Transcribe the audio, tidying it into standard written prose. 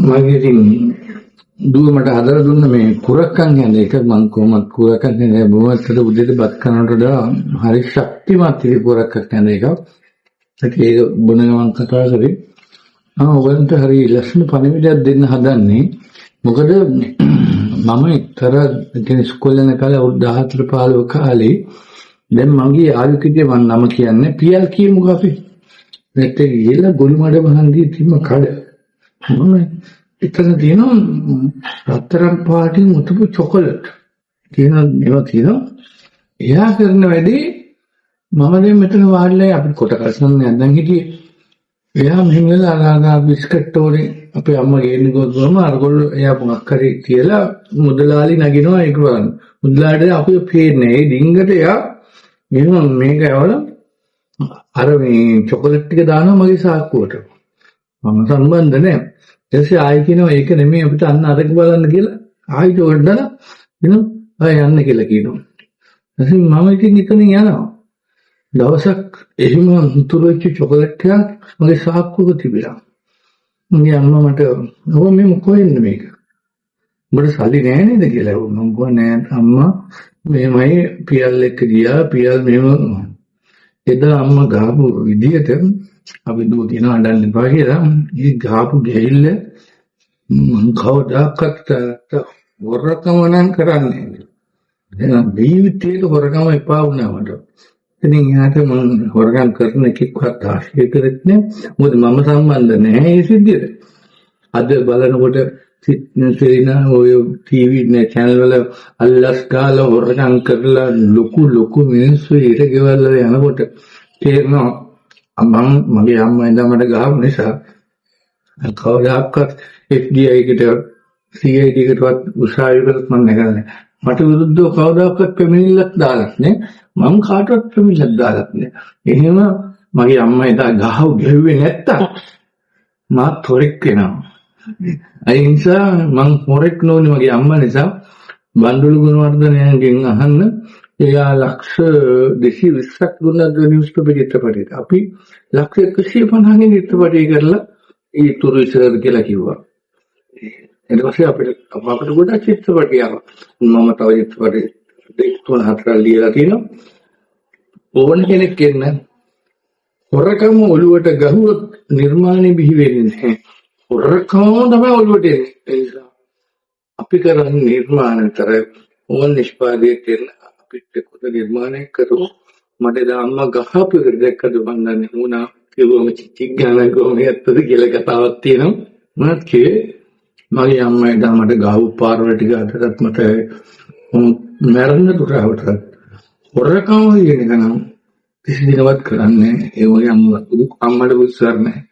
මගේ ඉතින් දුව මට හදලා දුන්න මේ කුරක්කන් කියන්නේ ඒක මම කොහොමද කුරක්කන් කියන්නේ බොහොමකට උදේට බත් කනකොට වඩා හරි ශක්තිමත් කුරක්කක් කියන්නේ ඒක. ඒක බොන ගමන් කතා කරේ. ඔයගන්ට හරි ලස්සන පණිවිඩයක් දෙන්න හදන්නේ. මොකද මම එක්තරා ඉතින් ඉස්කෝලේ යන කාලේ අවුරුදු 14 15 කාලේ දැන් මගේ ආයුකිතේ මම නම කියන්නේ පියල් කියමුකෝ අපි. නැත්te ගිහලා ගොළු මඩ වහන්දී තිබ්බ කඩ. මම එතන තියෙනවා රත්තරන් පාටින් උතුපු චොකලට්. ඒවා තියෙනවා. එයා කරන වැඩේ මම දැන් මෙතන වාඩිලා අපි කොට කල්සන් නැන්දන් හිටියේ. එයා මෙහෙම වෙලා බිස්කට් ඕනේ අපේ අම්මා ගේන්න ගොඩම අරගොල්ලෝ එයා මොකක් හරි කියලා මුදලාලි නගිනවා ඒක බලන්න. මුදලාලිට අපි පේන්නේ ඒ ඩිංගට එයා මෙහෙම මේක ඇවල අර මේ චොකලට් ටික දානවා මගේ සාක්කුවට. මම සම්බන්ධ නැහැ. ඊටසේ ආයි කියනවා ඒක නෙමෙයි අපිට අන්න අරක බලන්න කියලා. ආයි චොකලට් දාලා එනවා ආයි යන්න කියලා කියනවා. ඊටසේ මම ඉතින් එතන යනවා. දවසක් එහෙම උතුරු වෙච්ච චොකලට් එකක් මගේ සාක්කුවක තිබිලා. මගේ අම්මා මට ඔබ මේ මොකෙන්ද මේක? උඹට සල්ලි නෑ නේද කියලා. මම කිව්වා නෑ අම්මා මේමයි පියල් එක්ක ගියා පියල් මෙහෙම එදා අම්මා ගාපු විදියට අපි දුව දින අඬන්න එපා කියලා. ඒ ගාපු ගෙහිල්ල මං කවදාකවත් වරකම නම් කරන්නේ නෑ. එහෙනම් ජීවිතේට හොරකම එපා වුණා මට. ඉතින් යාට මම හොරගම් කරන එකෙක්වත් ආශ්‍රය කරෙත් නෑ. මොකද මම සම්බන්ධ නෑ ඒ සිද්ධියට. අද බලනකොට සිත්නසේනා ඔය ටීවී නේ channel වල අල්ලස් ගාලා හොරගම් කරලා ලොකු මිනිස්සු ඊට ගෙවල් වල යනකොට තේරෙනවා මගේ අම්මා ඉඳන් මට ගහපු නිසා කවදාකවත් FBI එකට CID එකටවත් උසාවියකට මම නැගන්නේ. මට විරුද්ධව කවදාකවත් පැමිණිල්ලක් දාලත් නෑ. මම කාටවත් පැමිණිල්ලක් දාලත් නෑ. එහෙම මගේ අම්මා එදා ගෙව්වේ නැත්තම් මාත් හොරෙක් වෙනවා. ඒ නිසා මං හොරෙක් නොවනේ මගේ අම්මා නිසා බණ්ඩුළු ගුණවර්ධනයන්ගෙන් අහන්න එයා ලක්ෂ 220ක් දුන්නා නිවුස් පේපර් චිත්‍රපටයට. අපි ලක්ෂ 150කින් චිත්‍රපටය කරලා ඒ තුරු ඉස්සර කියලා කිව්වා. ඊට පස්සේ අපිට ගොඩක් චිත්‍රපටි ආවා. මම තව චිත්‍රපටි 3-4 ලියලා තියෙනවා. ඕන කෙනෙක් එන්න හොරකම ඔළුවට ගහුවොත් නිර්මාණය බිහි වෙන්නේ නැහැ. හොරකම තමයි ඔළුවට එන්නේ. ඒ නිසා අපි කරන්නේ නිර්මාණතර ඕන නිෂ්පාදනය කරන අපිට කොට නිර්මාණය කරමු. මට අම්මා ගහපු එක දැක්කද මන් දන්නේ වුණා කිව්වම චිචික් ගාන කොහොමද ඇත්තද කියලා කතාවක් තියෙනවා. මම කිව්වේ මගේ අම්මා එදා මට ගාව පාරවල ටික අදටත් මට මරන්න දුරවට හොරකම කියන එක නම් කිසි දිනවත් කරන්නේ ඒ වගේ අම්මට විශ්වාස නැහැ.